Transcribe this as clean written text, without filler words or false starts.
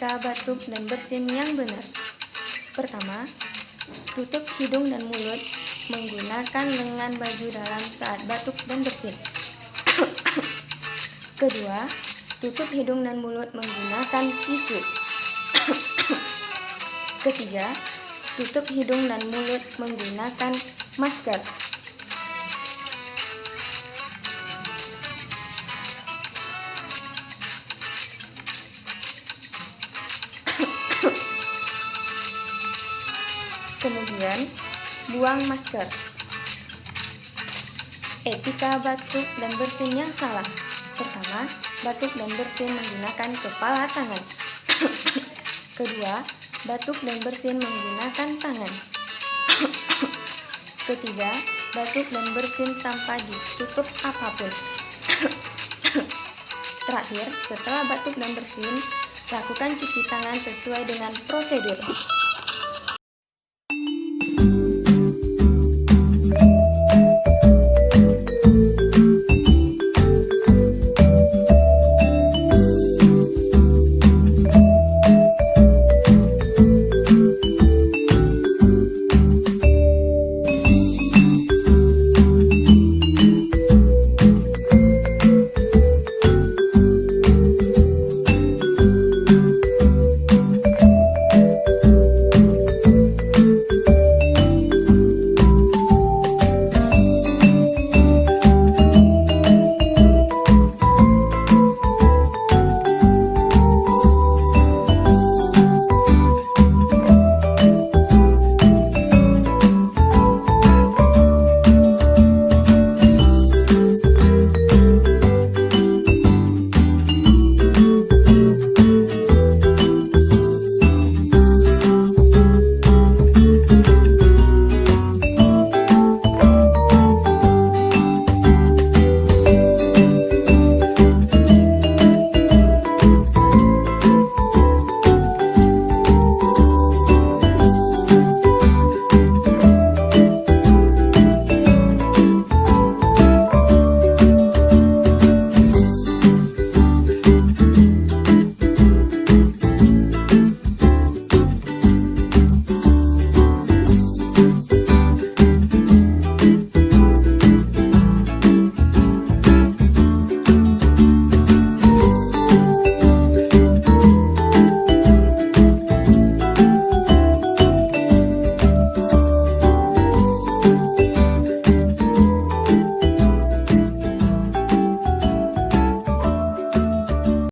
Etika batuk dan bersin yang benar. Pertama, tutup hidung dan mulut menggunakan lengan baju dalam saat batuk dan bersin. Kedua, tutup hidung dan mulut menggunakan tisu. Ketiga, tutup hidung dan mulut menggunakan masker. Kemudian, buang masker. Etika batuk dan bersin yang salah. Pertama, batuk dan bersin menggunakan kepala tangan. Kedua, batuk dan bersin menggunakan tangan. Ketiga, batuk dan bersin tanpa ditutup apapun. Terakhir, setelah batuk dan bersin, lakukan cuci tangan sesuai dengan prosedur.